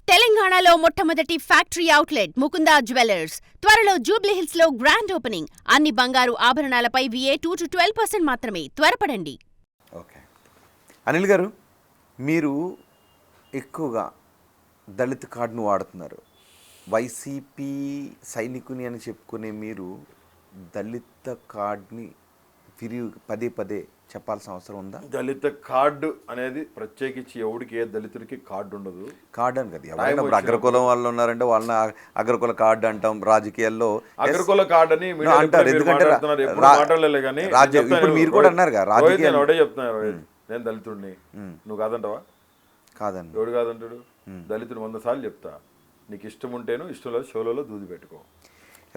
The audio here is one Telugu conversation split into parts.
తెలంగాణలో మొట్టమొదటి ఫ్యాక్టరీ అవుట్లెట్ ముకుందా జ్యువెలర్స్ త్వరలో జూబ్లీహిల్స్ లో గ్రాండ్ ఓపెనింగ్. అన్ని బంగారు ఆభరణాలపై VA 2 to 12% మాత్రమే. త్వరపడండి. ఓకే, అనిల్ గారు, మీరు ఎక్కువగా దళిత్ కార్డును వాడుతున్నారు. వైసీపీ సైనికుని అని చెప్పుకునే మీరు దళిత కార్డ్ని తిరిగి పదే పదే చెప్పాల్సిన అవసరం ఉందా? దళిత కార్డు అనేది ప్రత్యేకించి ఎవడికి ఏ దళితుడికి కార్డు ఉండదు. కార్డు అని కదా, ఎవరైనా ఇప్పుడు అగ్రకులం వాళ్ళు ఉన్నారంటే వాళ్ళని అగ్రకుల కార్డు అంటాం. రాజకీయాల్లో అగ్రకుల కార్డు అని అంటారు, ఎందుకంటే ఇప్పుడు మీరు కూడా అన్నారు రాజకీయాలు ఒకటే చెప్తున్నారు, నేను దళితుడిని, నువ్వు కాదంటావా? కాదండి, ఎవడు కాదంటాడు? దళితుడు 100 సార్లు చెప్తా, నీకు ఇష్టం ఉంటేను, ఇష్టం లేదు షోలలో దూది పెట్టుకో.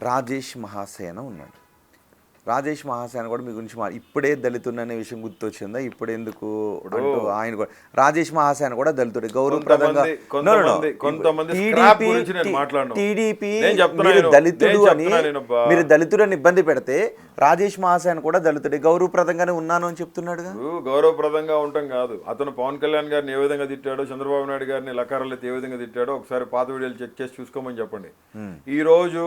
రాజేష్ మహాసేన ఉన్నాడు. రాజేష్ మహాసేన కూడా మీ గురించి ఇప్పుడే దళితుడు అనే విషయం గుర్తొచ్చిందా? ఇప్పుడు ఎందుకు అంటూ ఆయన కూడా రాజేష్ మహాసేన కూడా దళితుడే గౌరవప్రదంగా టీడీపీ దళితుడు అని మీరు దళితుడు అని ఇబ్బంది పెడితే రాజేష్ మహాసేన కూడా దళితుడే గౌరవప్రదంగానే ఉన్నాను అని చెప్తున్నాడుగా. గౌరవప్రదంగా ఉండటం కాదు, అతను పవన్ కళ్యాణ్ గారిని ఏ విధంగా తిట్టాడో, చంద్రబాబు నాయుడు గారిని లకారాలైతే ఏ విధంగా తిట్టాడో ఒకసారి పాత వీడియోలు చెక్ చేసి చూసుకోమని చెప్పండి. ఈరోజు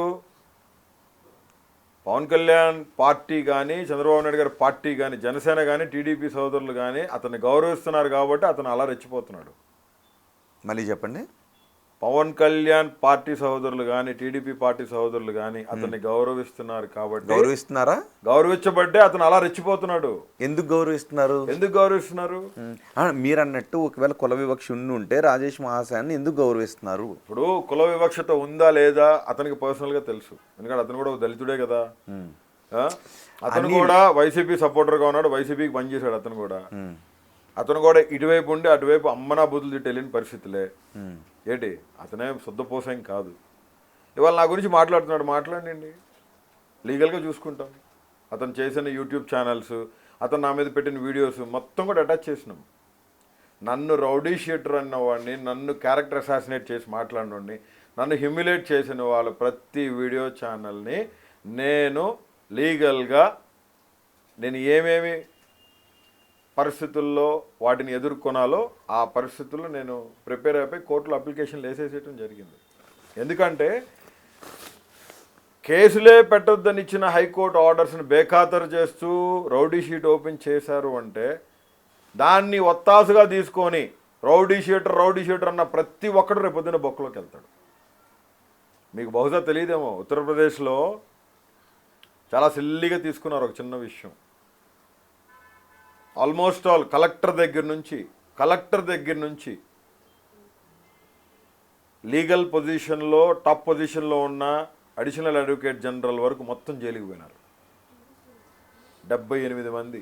పవన్ కళ్యాణ్ పార్టీ కానీ, చంద్రబాబు నాయుడు గారి పార్టీ కానీ, జనసేన కానీ, టీడీపీ సోదరులు కానీ అతన్ని గౌరవిస్తున్నారు కాబట్టి అతను అలా రెచ్చిపోతున్నాడు. మళ్ళీ చెప్పండి. పవన్ కళ్యాణ్ పార్టీ సోదరులు కానీ, టీడీపీ పార్టీ సోదరులు కానీ అతన్ని గౌరవిస్తున్నారు కాబట్టి, గౌరవిస్తున్నారా? గౌరవించబట్టే అతను అలా రెచ్చిపోతున్నాడు. ఎందుకు గౌరవిస్తున్నారు? మీరు అన్నట్టు ఒకవేళ కుల వివక్ష ఉంటే రాజేష్ మహాసేన ఎందుకు గౌరవిస్తున్నారు? ఇప్పుడు కుల వివక్షత ఉందా లేదా అతనికి పర్సనల్ గా తెలుసు, ఎందుకంటే అతను కూడా దళితుడే కదా. అతను కూడా వైసీపీ సపోర్టర్ గా ఉన్నాడు, వైసీపీకి పనిచేశాడు. అతను కూడా ఇటువైపు ఉండి అటువైపు అమ్మనా బుద్ధులు తిట్టి వెళ్ళిన పరిస్థితులే. ఏంటి, అతనే శుద్ధపోసం కాదు. ఇవాళ నా గురించి మాట్లాడుతున్నాడు, మాట్లాడండి, లీగల్గా చూసుకుంటాం. అతను చేసిన యూట్యూబ్ ఛానల్స్, అతను నా మీద పెట్టిన వీడియోస్ మొత్తం కూడా అటాచ్ చేసినాం. నన్ను రౌడీ షీటర్ అన్నవాడిని, నన్ను క్యారెక్టర్ అసాసినేట్ చేసి మాట్లాడినోడిని, నన్ను హ్యూమిలేట్ చేసిన వాళ్ళ ప్రతి వీడియో ఛానల్ని నేను లీగల్గా నేను ఏమేమి పరిస్థితుల్లో వాటిని ఎదుర్కొనాలో ఆ పరిస్థితుల్లో నేను ప్రిపేర్ అయిపోయి కోర్టులో అప్లికేషన్లు వేసేసేయటం జరిగింది. ఎందుకంటే కేసులే పెట్టొద్దని ఇచ్చిన హైకోర్టు ఆర్డర్స్ని బేఖాతరు చేస్తూ రౌడీ షీట్ ఓపెన్ చేశారు అంటే దాన్ని ఒత్తాసుగా తీసుకొని రౌడీ షీటర్ అన్న ప్రతి ఒక్కడు రేపొద్దున బొక్కలోకి వెళ్తాడు. మీకు బహుశా తెలియదేమో, ఉత్తరప్రదేశ్లో చాలా సిల్లిగా తీసుకున్నారు ఒక చిన్న విషయం. ఆల్మోస్ట్ ఆల్ కలెక్టర్ దగ్గర నుంచి లీగల్ పొజిషన్లో టాప్ పొజిషన్లో ఉన్న అడిషనల్ అడ్వకేట్ జనరల్ వరకు మొత్తం జైలుకి పోయినారు. 78 మంది.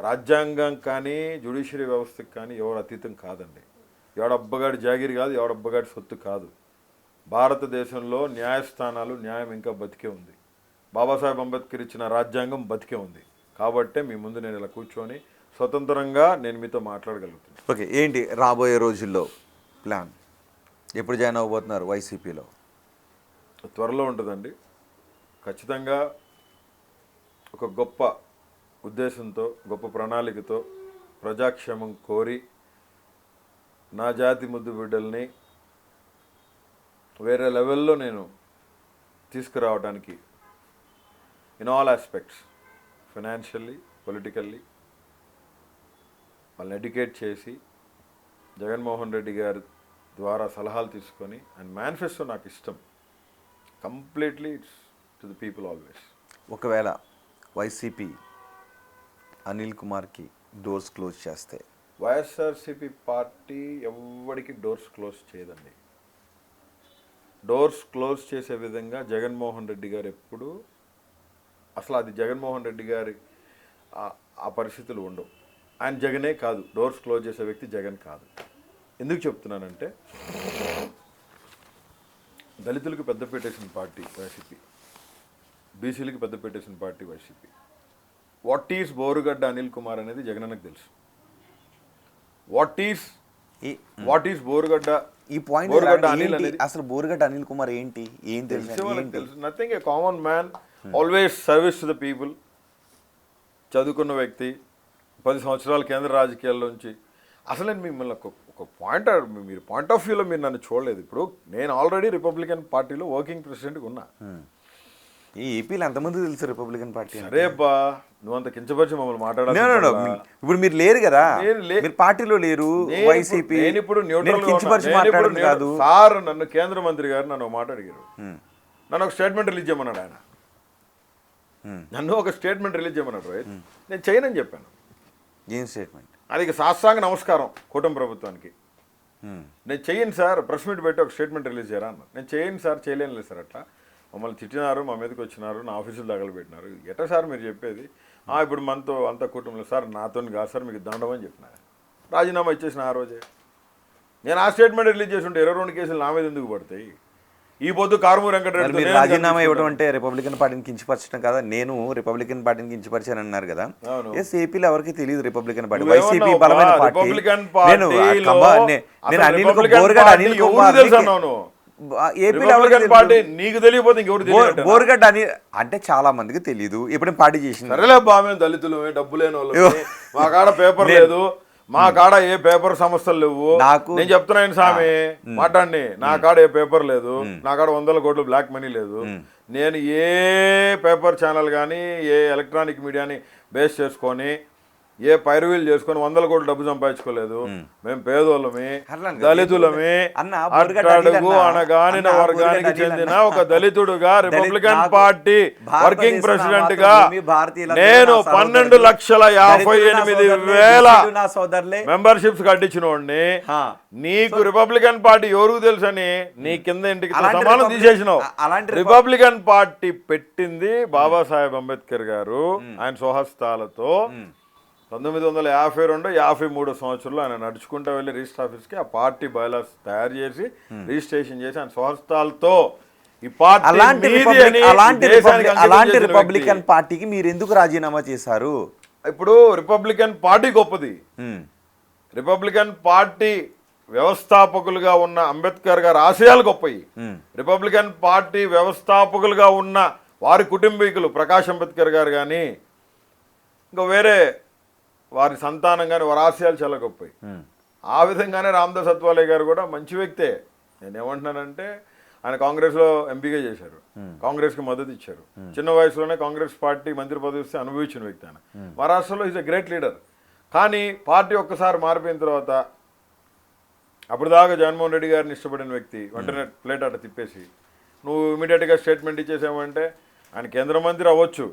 రాజ్యాంగం కానీ జ్యుడిషియరీ వ్యవస్థకి కానీ ఎవరు అతీతం కాదండి. ఎవడబ్బగాడి జాగిరి కాదు, ఎవడబ్బగాడి సొత్తు కాదు. భారతదేశంలో న్యాయస్థానాలు, న్యాయం ఇంకా బతికే ఉంది. బాబాసాహెబ్ అంబేద్కర్ ఇచ్చిన రాజ్యాంగం బతికే ఉంది. కాబట్టే మీ ముందు నేను ఇలా కూర్చొని స్వతంత్రంగా నేను మీతో మాట్లాడగలుగుతున్నాను. ఓకే, ఏంటి రాబోయే రోజుల్లో ప్లాన్? ఎప్పుడు జాయిన్ అవ్వబోతున్నారు వైసీపీలో? త్వరలో ఉంటుందండి. ఖచ్చితంగా ఒక గొప్ప ఉద్దేశంతో, గొప్ప ప్రణాళికతో, ప్రజాక్షేమం కోరి నా జాతి ముద్దు బిడ్డల్ని వేరే లెవెల్లో నేను తీసుకురావడానికి in all aspects, financially, politically వాళ్ళని ఎడ్యుకేట్ చేసి జగన్మోహన్ రెడ్డి గారి ద్వారా సలహాలు తీసుకొని, అండ్ మేనిఫెస్టో నాకు ఇష్టం. Completely it's to the people always. ఒకవేళ వైసీపీ అనిల్ కుమార్కి డోర్స్ క్లోజ్ చేస్తే? వైఎస్ఆర్సీపీ పార్టీ ఎవరికి డోర్స్ క్లోజ్ చేయదండి. డోర్స్ క్లోజ్ చేసే విధంగా జగన్మోహన్ రెడ్డి గారు ఎప్పుడు, అసలు అది జగన్మోహన్ రెడ్డి గారి ఆ పరిస్థితులు ఉండవు. ఆయన జగనే కాదు, డోర్స్ క్లోజ్ చేసే వ్యక్తి జగన్ కాదు. ఎందుకు చెప్తున్నానంటే, దళితులకు పెద్ద పెట్టేసిన పార్టీ వైసీపీ, బీసీలకు పెద్ద పెట్టేసిన party YCP. What is Borugadda Anil Kumar అనేది జగనన్నకు తెలుసు. వాట్ ఈస్ బోరుగడ్డ, ఈ పాయింట్ అసలు బోరుగడ్డ అనిల్ కుమార్ ఏంటి, ఏం తెలుసు? Nothing, a common man, always service to the people. చదువుకున్న వ్యక్తి, 10 సంవత్సరాలు కేంద్ర రాజకీయాల్లోంచి అసలు నేను మిమ్మల్ని ఒక పాయింట్ మీరు పాయింట్ ఆఫ్ వ్యూలో మీరు నన్ను చూడలేదు. ఇప్పుడు నేను ఆల్రెడీ రిపబ్లికన్ పార్టీలో వర్కింగ్ ప్రెసిడెంట్గా ఉన్నా. ఈ ఏపీలో ఎంతమంది తెలుసు రిపబ్లికన్ పార్టీ సరే అబ్బా, నువ్వు అంత కించపరిచి మమ్మల్ని No, మాట్లాడాలి. ఇప్పుడు మీరు లేరు కదా, నేను మీరు పార్టీలో లేరు. వైసీపీ నేను ఇప్పుడు న్యూట్రల్ కించపరిచి మాట్లాడడం కాదు సార్. నన్ను కేంద్ర మంత్రి గారు నన్ను ఒక మాట అడిగారు, నన్ను ఒక స్టేట్మెంట్ రిలీజ్ చేయమన్నాడు ఆయన. నన్ను ఒక స్టేట్మెంట్ రిలీజ్ చేయమన్నాడు రోహిత్, నేను చేయనని చెప్పాను. ఏం స్టేట్మెంట్? అది సాష్టాంగ నమస్కారం కూటమి ప్రభుత్వానికి. నేను చెయ్యను సార్, ప్రెస్ మీట్ పెట్టి ఒక స్టేట్మెంట్ రిలీజ్ చేయరా అన్నారు. నేను చేయను సార్, చేయలేను లేదు సార్. అట్లా మమ్మల్ని తిట్టినారు, మా మీదకి వచ్చినారు, నా ఆఫీసులు తగలబెట్టినారు. ఎట్లా సార్ మీరు చెప్పేది? ఇప్పుడు మనతో అంత కుటుంబంలో సార్, నాతో కాదు సార్, మీకు దండం అని చెప్పిన. రాజీనామా ఇచ్చేసిన ఆ రోజే. నేను ఆ స్టేట్మెంట్ రిలీజ్ చేసి ఉంటే 22 కేసులు నా మీద ఎందుకు పడతాయి? ఈ పొద్దు కారుమూరి వెంకటరెడ్డి మీరు రాజీనామా ఇవ్వడం అంటే రిపబ్లికన్ పార్టీని కించపరచడం కదా. నేను రిపబ్లికన్ పార్టీని కించపరిచాను అన్నారు కదా. ఎస్, ఏపీలో ఎవరికి తెలియదు రిపబ్లికన్ పార్టీ. వైసీపీ బలమైన పార్టీ. నేను అనిల్ కుమార్ రిపబ్లికన్ పార్టీ నీకు తెలియకపోతే ఇంకెవరు తెలియదు. బోర్గడ్డ అని అంటే చాలా మందికి తెలియదు. ఎప్పుడైనా పార్టీ చేసింది. సరేలే బా, మేము దళితులమే, డబ్బు లేని వాళ్ళు, మా కాడ పేపర్ లేదు, మా కాడ ఏ పేపర్ సంస్థలు లేవు. నేను చెప్తున్నాను స్వామి, మాట్లాడి, నా కాడ ఏ పేపర్ లేదు, నా కాడ 100 కోట్లు బ్లాక్ మనీ లేదు. నేను ఏ పేపర్ ఛానల్ కానీ ఏ ఎలక్ట్రానిక్ మీడియాని బేస్ చేసుకొని ఏ పైరువీలు చేసుకొని 100 కోట్లు డబ్బు సంపాదించుకోలేదు. మేము పేదోళ్ళమే, దళితులమే, అట్టడుగు అనగానిన వర్గానికి చెందిన ఒక దళితుడుగా రిపబ్లికన్ పార్టీ వర్కింగ్ ప్రెసిడెంట్ గా నేను 12,58,000 మెంబర్షిప్స్ కట్టించిన వాడిని. నీకు రిపబ్లికన్ పార్టీ ఎవరికి తెలుసని నీ కింద ఇంటికి సమానం తీసేసినావు. రిపబ్లికన్ పార్టీ పెట్టింది బాబాసాహెబ్ అంబేద్కర్ గారు ఆయన స్వహస్తాలతో 1952-53 సంవత్సరంలో ఆయన నడుచుకుంటూ వెళ్ళి రిజిస్టర్ ఆఫీస్కి ఆ పార్టీ బైలాస్ తయారు చేసి రిజిస్ట్రేషన్ చేసి ఆయన స్వహస్తాలతో ఈ పార్టీ అలాంటి రిపబ్లికన్ పార్టీకి మీరు ఎందుకు రాజీనామా చేశారు? ఇప్పుడు రిపబ్లికన్ పార్టీ గొప్పది. రిపబ్లికన్ పార్టీ వ్యవస్థాపకులుగా ఉన్న అంబేద్కర్ గారి ఆశయాలు గొప్పవి. రిపబ్లికన్ పార్టీ వ్యవస్థాపకులుగా ఉన్న వారి కుటుంబీకులు ప్రకాష్ అంబేద్కర్ గారు కానీ ఇంకా వేరే వారి సంతానం కానీ వారి ఆశయాలు చాలా గొప్పవి. ఆ విధంగానే రామదాస్ అత్వాలే గారు కూడా మంచి వ్యక్తే. నేను ఏమంటున్నానంటే ఆయన కాంగ్రెస్లో ఎంపీగా చేశారు, కాంగ్రెస్కి మద్దతు ఇచ్చారు. చిన్న వయసులోనే కాంగ్రెస్ పార్టీ మంత్రి పదవి ఇస్తే అనుభవించిన వ్యక్తి ఆయన. మహారాష్ట్రలో ఈజ్ ఎ గ్రేట్ లీడర్. కానీ పార్టీ ఒక్కసారి మారిపోయిన తర్వాత అప్పుడు దాకా జగన్మోహన్ రెడ్డి గారిని ఇష్టపడిన వ్యక్తి వెంటనే ప్లేట్ అట్ట తిప్పేసి నువ్వు ఇమీడియట్గా స్టేట్మెంట్ ఇచ్చేసామంటే ఆయన కేంద్ర మంత్రి అవ్వచ్చు,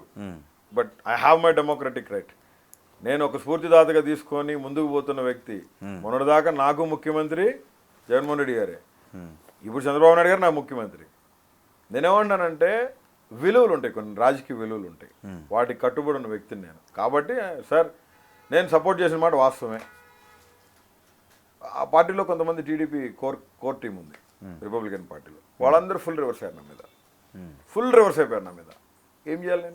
but I have my democratic right. నేను ఒక స్ఫూర్తిదాతగా తీసుకొని ముందుకు పోతున్న వ్యక్తి. మొన్నటిదాకా నాకు ముఖ్యమంత్రి జగన్మోహన్ రెడ్డి గారే, ఇప్పుడు చంద్రబాబు నాయుడు గారు నా ముఖ్యమంత్రి. నేనేమంటానంటే విలువలు ఉంటాయి, కొన్ని రాజకీయ విలువలు ఉంటాయి, వాటికి కట్టుబడి ఉన్న వ్యక్తిని నేను. కాబట్టి సార్ నేను సపోర్ట్ చేసిన మాట వాస్తవమే. ఆ పార్టీలో కొంతమంది టీడీపీ కోర్ టీం ఉంది రిపబ్లికన్ పార్టీలో, వాళ్ళందరూ ఫుల్ రివర్స్ అయ్యారు నా మీద, ఫుల్ రివర్స్ అయిపోయారు నా మీద. ఏం చేయాలి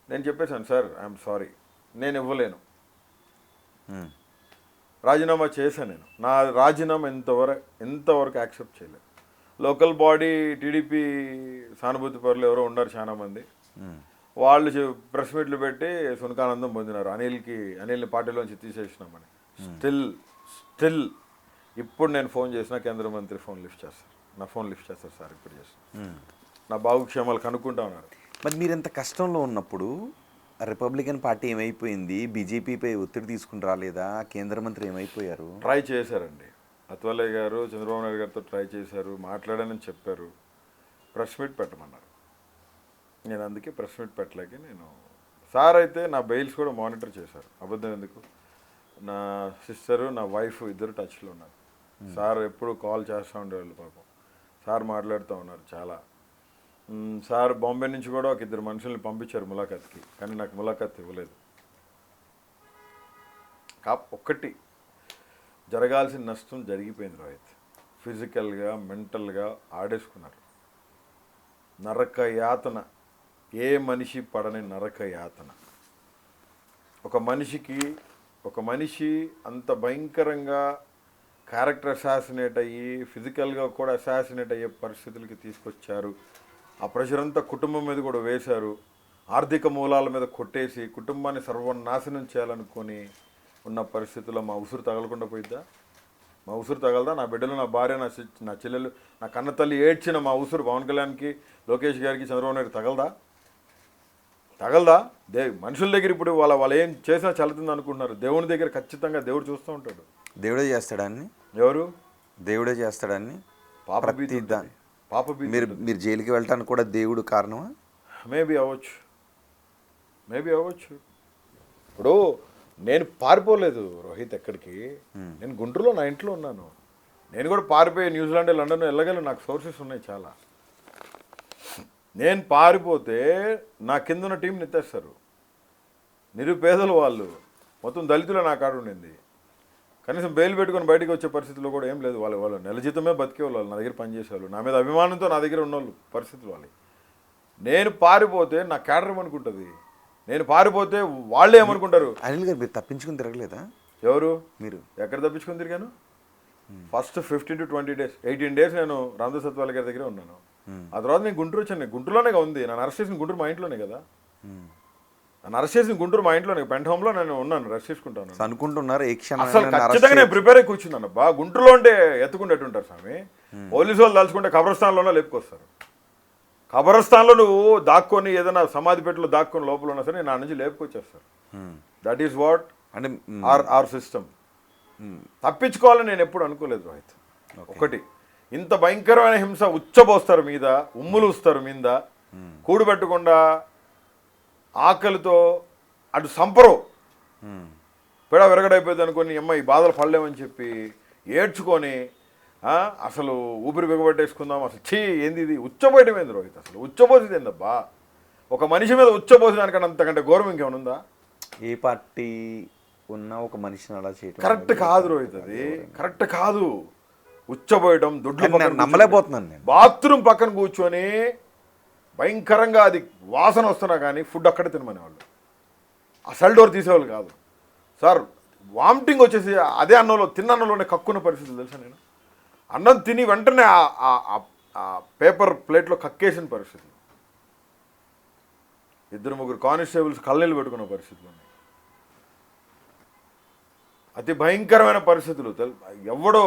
నేను చెప్పేశాను సార్, ఐఎమ్ సారీ, నేను ఇవ్వలేను, రాజీనామా చేశాను. నేను నా రాజీనామా ఎంతవరకు యాక్సెప్ట్ చేయలేదు. లోకల్ బాడీ టీడీపీ సానుభూతి పరులు ఎవరో ఉన్నారు చాలామంది, వాళ్ళు ప్రెస్ మీట్లు పెట్టి సునకానందం పొందినారు అనిల్ని పార్టీలోంచి తీసేసినామని. స్టిల్ ఇప్పుడు నేను ఫోన్ చేసినా కేంద్ర మంత్రి నా ఫోన్ లిఫ్ట్ చేస్తారు సార్, ఇప్పుడు చేస్తాను, నా బాగుక్షేమాలు కనుక్కుంటా ఉన్నారు. మరి మీరు ఎంత కష్టంలో ఉన్నప్పుడు రిపబ్లికన్ పార్టీ ఏమైపోయింది? బీజేపీపై ఒత్తిడి తీసుకుని రాలేదా? కేంద్ర మంత్రి ఏమైపోయారు? ట్రై చేశారండి, అత్వాలే గారు చంద్రబాబు నాయుడు గారితో ట్రై చేశారు, మాట్లాడానని చెప్పారు, ప్రెస్ మీట్ పెట్టమన్నారు. నేను అందుకే ప్రెస్ మీట్ పెట్టలేక నేను సార్ అయితే నా బెయిల్స్ కూడా మానిటర్ చేశారు. అబద్ధం ఎందుకు, నా సిస్టరు నా వైఫ్ ఇద్దరు టచ్లో ఉన్నారు. సార్ ఎప్పుడు కాల్ చేస్తూ ఉండేవాళ్ళు, పాపం సార్ మాట్లాడుతూ ఉన్నారు చాలా. సార్ బాంబే నుంచి కూడా ఒక 2 మనుషుల్ని పంపించారు ములాఖాత్కి, కానీ నాకు ములాఖాత్ ఇవ్వలేదు. ఒక్కటి జరగాల్సిన నష్టం జరిగిపోయింది రోహిత్. ఫిజికల్గా మెంటల్గా ఆడేసుకున్నారు. నరక యాతన, ఏ మనిషి పడని నరక యాతన. ఒక మనిషి అంత భయంకరంగా క్యారెక్టర్ అసాసినేట్ అయ్యి ఫిజికల్గా కూడా అసాసినేట్ అయ్యే పరిస్థితులకి తీసుకొచ్చారు. ఆ ప్రెషర్ అంతా కుటుంబం మీద కూడా వేశారు. ఆర్థిక మూలాల మీద కొట్టేసి కుటుంబాన్ని సర్వనాశనం చేయాలనుకొని ఉన్న పరిస్థితుల్లో మా ఉసురు తగలకుండా పోయిద్దా? మా ఉసురు తగలదా? నా బిడ్డలు, నా భార్య, నా చెల్లెలు, నా కన్న తల్లి ఏడ్చిన మా ఉసురు పవన్ కళ్యాణ్కి, లోకేష్ గారికి, చంద్రబాబు నాయుడు తగలదా? మనుషుల దగ్గర ఇప్పుడు వాళ్ళు ఏం చేసినా చల్లుతుంది అనుకుంటున్నారు. దేవుని దగ్గర ఖచ్చితంగా దేవుడు చూస్తూ ఉంటాడు. దేవుడే చేస్తాడని, ఎవరు? దేవుడే చేస్తాడని పాపభీతి. మీరు జైలుకి వెళ్ళటానికి కూడా దేవుడు కారణమా? మేబీ అవ్వచ్చు. ఇప్పుడు నేను పారిపోలేదు రోహిత్ ఎక్కడికి. నేను గుంటూరులో నా ఇంట్లో ఉన్నాను. నేను కూడా పారిపోయి న్యూజిలాండ్, లండన్ వెళ్ళగలను. నాకు సోర్సెస్ ఉన్నాయి చాలా. నేను పారిపోతే నా కింద ఉన్న టీంని ఎత్తేస్తారు. నిరుపేదలు వాళ్ళు, మొత్తం దళితులు నా కాడ ఉండింది. కనీసం బెయిల్ పెట్టుకొని బయటకు వచ్చే పరిస్థితుల్లో కూడా ఏం లేదు. వాళ్ళు నెల జీతమే బతికే వాళ్ళు, నా దగ్గర పనిచేసేవాళ్ళు, నా మీద అభిమానంతో నా దగ్గర ఉన్నోళ్ళు పరిస్థితులు వాళ్ళు. నేను పారిపోతే నా క్యాడర్ ఏమనుకుంటుంది? నేను పారిపోతే వాళ్ళే ఏమనుకుంటారు? అనిల్ గారు మీరు తప్పించుకుని తిరగలేదా? ఎవరు? మీరు. ఎక్కడ తప్పించుకుని తిరిగాను? ఫస్ట్ 15 to 20 days, 18 days నేను రామదాస్ సత్వాల గారి దగ్గరే ఉన్నాను. ఆ తర్వాత నేను గుంటూరు వచ్చాను. గుంటూరులోనే ఉంది. నన్ను అరెస్ట్ చేసిన గుంటూరు మా ఇంట్లోనే కదా. నన్ను అరెస్ట్ చేసిన గుంటూరు మా ఇంట్లోనే, పెంట్ హోమ్లో నేను ఉన్నాను, రెస్ట్ చేసుకుంటాను అనుకుంటున్నారు. అసలు ఖచ్చితంగా నేను ప్రిపేర్ అయి కూర్చున్నాను. గుంటూరులో ఉంటే ఎత్తుకుంటేటుంటారు స్వామి. పోలీసు వాళ్ళు తలుచుకుంటే కబ్రస్థాన్లోనే లేపుకొస్తారు. కబ్రస్థాన్లో నువ్వు దాక్కొని ఏదైనా సమాధిపేటలో దాక్కొని లోపల ఉన్నా సరే నా నుంచి లేపుకొచ్చేస్తారు. దట్ ఈస్ వాట్ అంటే ఆర్ సిస్టమ్. తప్పించుకోవాలని నేను ఎప్పుడు అనుకోలేదు రోహిత్. ఒకటి, ఇంత భయంకరమైన హింస ఉచ్చబోస్తారు మీద, ఉమ్ములు వస్తారు మీద, కూడుపెట్టకుండా ఆకలితో అటు సంపరు పెడ విరగడైపోయింది అనుకుని ఈ బాధలు పడలేమని చెప్పి ఏడ్చుకొని అసలు ఊపిరి బిగబట్టేసుకుందాం. అసలు ఏంది ఇది? ఉచ్చబోయటం ఏంది రోహిత్? అసలు ఉచ్చబోసేది ఏందబ్బా? ఒక మనిషి మీద ఉచ్చబోసేదానికన్నా అంతకంటే గౌరవం ఇంకేమైనా ఉందా? ఏ పార్టీ ఉన్న ఒక మనిషిని అలా చేయటం కరెక్ట్ కాదు రోహిత్. అది కరెక్ట్ కాదు. ఉచ్చబోయటం, దొడ్లు నమ్మలేకపోతున్నాను నేను. బాత్రూమ్ పక్కన కూర్చొని భయంకరంగా అది వాసన వస్తున్నా కానీ ఫుడ్ అక్కడే తినమనేవాళ్ళు. ఆ సెల్ డోర్ తీసేవాళ్ళు కాదు సార్. వామిటింగ్ వచ్చేసి అదే అన్నంలో, తిన్న అన్నంలోనే కక్కున్న పరిస్థితులు తెలుసా. నేను అన్నం తిని వెంటనే ఆ పేపర్ ప్లేట్లో కక్కేసిన పరిస్థితి. 2-3 కానిస్టేబుల్స్ కళ్ళనీళ్ళు పెట్టుకున్న పరిస్థితులు ఉన్నాయి. అతి భయంకరమైన పరిస్థితులు. ఎవడో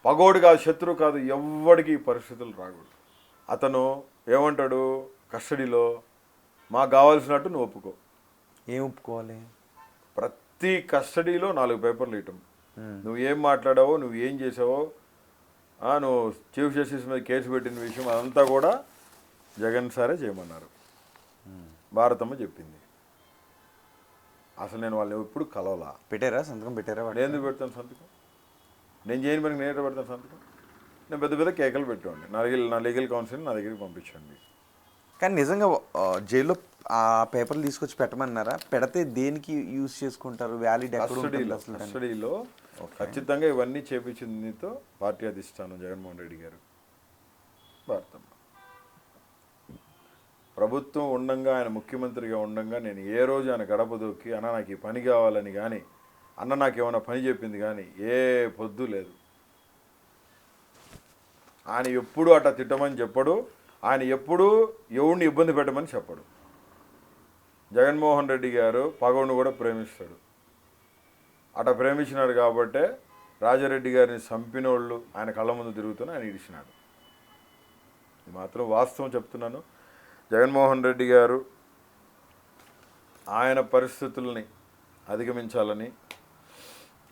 పగోడు కాదు, శత్రువు కాదు, ఎవడికి ఈ పరిస్థితులు రాకూడదు. అతను ఏమంటాడు కస్టడీలో, మాకు కావాల్సినట్టు నువ్వు ఒప్పుకో. ఏం ఒప్పుకోవాలి? ప్రతి కస్టడీలో 4 పేపర్లు ఇవ్వటం. నువ్వు ఏం మాట్లాడావో, నువ్వు ఏం చేసావో, నువ్వు చీఫ్ జస్టిస్ మీద కేసు పెట్టిన విషయం అదంతా కూడా జగన్ సారే చేయమన్నారు. భారతమ్మ చెప్పింది. అసలు నేను వాళ్ళని ఎప్పుడు కలవలా. పెట్టారా సంతకం? పెట్టారా? నేను ఎందుకు పెడతాను సంతకం? నేను చేయని పనికి నేను పెడతాను సంతకం? నేను పెద్ద కేకలు పెట్టండి. నా లీగల్ కౌన్సిల్ నా దగ్గరికి పంపించండి. కానీ నిజంగా జైల్లో ఆ పేపర్లు తీసుకొచ్చి పెట్టమన్నారా? పెడితే దేనికి యూజ్ చేసుకుంటారు? వ్యాలిడ్ కస్టడీలో ఖచ్చితంగా ఇవన్నీ చేపించిందితో పార్టీ అధిష్టానం జగన్మోహన్ రెడ్డి గారు, భారతమ్మ. ప్రభుత్వం ఉండంగా, ఆయన ముఖ్యమంత్రిగా ఉండంగా నేను ఏ రోజు ఆయన గడప దొక్కి అన్న నాకు ఈ పని కావాలని కానీ, అన్న నాకు ఏమైనా పని చెప్పింది కానీ ఏ పొద్దు లేదు. ఆయన ఎప్పుడు అట్లా తిట్టమని చెప్పడు. ఆయన ఎప్పుడు ఎవరిని ఇబ్బంది పెట్టమని చెప్పడు. జగన్మోహన్ రెడ్డి గారు పగోడిని కూడా ప్రేమిస్తాడు. అట్లా ప్రేమించినాడు కాబట్టే రాజారెడ్డి గారిని చంపినోళ్ళు ఆయన కళ్ళ ముందు తిరుగుతూనే ఆయన ఇడిచినాడు. ఇది మాత్రం వాస్తవం చెప్తున్నాను. జగన్మోహన్ రెడ్డి గారు ఆయన పరిస్థితుల్ని అధిగమించాలని,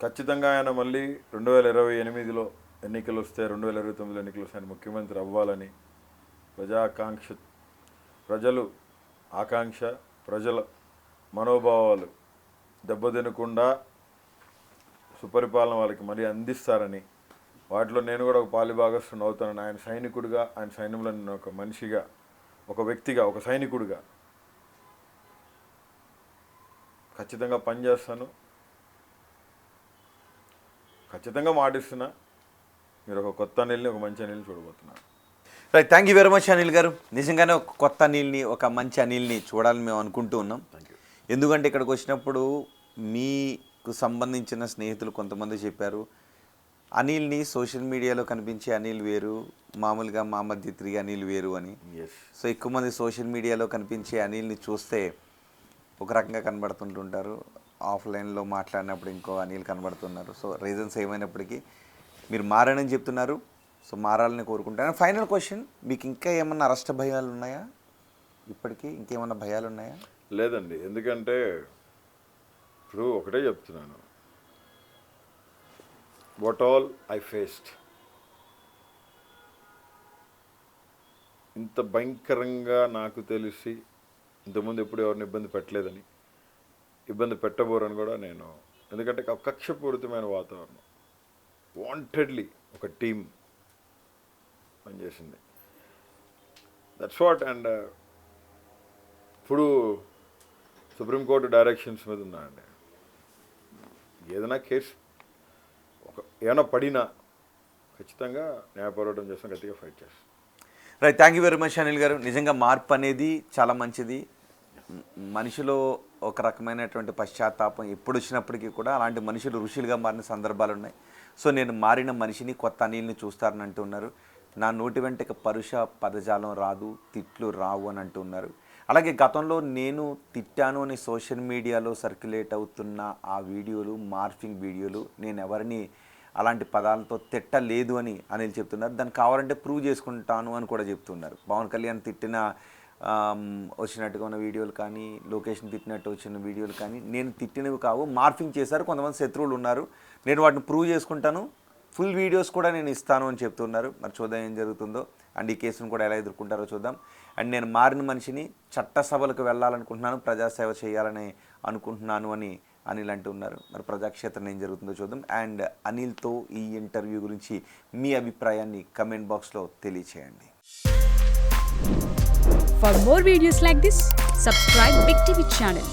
ఖచ్చితంగా ఆయన మళ్ళీ 2028లో ఎన్నికలు వస్తే, 2029 ఎన్నికలు వస్తే ఆయన ముఖ్యమంత్రి అవ్వాలని ప్రజలు ఆకాంక్ష, ప్రజల మనోభావాలు దెబ్బతినకుండా సుపరిపాలన వాళ్ళకి మళ్ళీ అందిస్తారని, వాటిలో నేను కూడా ఒక పాలిభాగస్తుని అవుతానని, ఆయన సైనికుడిగా, ఆయన సైన్యంలో నేను ఒక మనిషిగా, ఒక వ్యక్తిగా, ఒక సైనికుడిగా ఖచ్చితంగా పనిచేస్తాను. ఖచ్చితంగా మాటిస్తున్నా, మీరు ఒక కొత్త అనిల్ని, ఒక మంచి అనిల్ని చూడబోతున్నారు. Right, thank you very much Anil గారు. నిజంగానే ఒక కొత్త అనిల్ని, ఒక మంచి అనిల్ని చూడాలని మేము అనుకుంటూ ఉన్నాం. ఎందుకంటే ఇక్కడికి వచ్చినప్పుడు మీకు సంబంధించిన స్నేహితులు కొంతమంది చెప్పారు, అనిల్ని సోషల్ మీడియాలో కనిపించే అనిల్ వేరు, మామూలుగా మా మధ్య తిరిగే అనిల్ వేరు అని. సో ఎక్కువ మంది సోషల్ మీడియాలో కనిపించే అనిల్ని చూస్తే ఒక రకంగా కనబడుతుంటుంటారు, ఆఫ్లైన్లో మాట్లాడినప్పుడు ఇంకో అనిల్ కనబడుతున్నారు. సో రీజన్స్ ఏమైనప్పటికీ మీరు మారని చెప్తున్నారు. సో మారాలని కోరుకుంటాను. ఫైనల్ క్వశ్చన్, మీకు ఇంకా ఏమన్నా అరెస్ట్ భయాలు ఉన్నాయా? ఇప్పటికీ ఇంకేమన్నా భయాలు ఉన్నాయా? లేదండి, ఎందుకంటే ఇప్పుడు ఒకటే చెప్తున్నాను, వాట్ ఆల్ ఐ ఫేస్డ్, ఇంత భయంకరంగా నాకు తెలిసి ఇంతకుముందు ఎప్పుడు ఎవరిని ఇబ్బంది పెట్టలేదని, ఇబ్బంది పెట్టబోరని కూడా నేను, ఎందుకంటే కక్షపూరితమైన వాతావరణం, వాంటెడ్లీ ఒక టీం పనిచేసింది. That's what. అండ్ ఇప్పుడు సుప్రీంకోర్టు డైరెక్షన్స్ మీద ఉన్నాయండి. ఏదైనా కేసు ఏమైనా పడినా ఖచ్చితంగా న్యాయ పోరాటం చేస్తాం, గట్టిగా ఫైట్ చేస్తాం. Right, thank you very much Anil గారు. నిజంగా మార్పు అనేది చాలా మంచిది. మనిషిలో ఒక రకమైనటువంటి పశ్చాత్తాపం ఎప్పుడు వచ్చినప్పటికీ కూడా అలాంటి మనుషులు ఋషులుగా మారిన సందర్భాలు ఉన్నాయి. సో నేను మారిన మనిషిని, కొత్త అనిల్ని చూస్తారని అంటున్నారు. నా నోటి వెంటకి పరుష పదజాలం రాదు, తిట్లు రావు అని అంటున్నారు. అలాగే గతంలో నేను తిట్టాను అని సోషల్ మీడియాలో సర్క్యులేట్ అవుతున్న ఆ వీడియోలు, మార్ఫింగ్ వీడియోలు, నేను ఎవరిని అలాంటి పదాలతో తిట్టలేదు అని అనిల్ చెప్తున్నారు. దాన్ని కావాలంటే ప్రూవ్ చేసుకుంటాను అని కూడా చెప్తున్నారు. పవన్ కళ్యాణ్ తిట్టిన వచ్చినట్టుగా ఉన్న వీడియోలు కానీ, లొకేషన్ తిట్టినట్టు వచ్చిన వీడియోలు కానీ నేను తిట్టినవి కావు, మార్ఫింగ్ చేశారు, కొంతమంది శత్రువులు ఉన్నారు, నేను వాటిని ప్రూవ్ చేసుకుంటాను, ఫుల్ వీడియోస్ కూడా నేను ఇస్తాను అని చెప్తున్నారు. మరి చూద్దాం ఏం జరుగుతుందో, అండ్ ఈ కేసును కూడా ఎలా ఎదుర్కొంటారో చూద్దాం. అండ్ నేను మారిన మనిషిని, చట్టసభలకు వెళ్ళాలనుకుంటున్నాను, ప్రజాసేవ చేయాలని అనుకుంటున్నాను అని అనిల్ అంటున్నారు. మరి ప్రజాక్షేత్రం ఏం జరుగుతుందో చూద్దాం. అండ్ అనిల్తో ఈ ఇంటర్వ్యూ గురించి మీ అభిప్రాయాన్ని కమెంట్ బాక్స్లో తెలియచేయండి. For more videos like this, subscribe Big TV channel.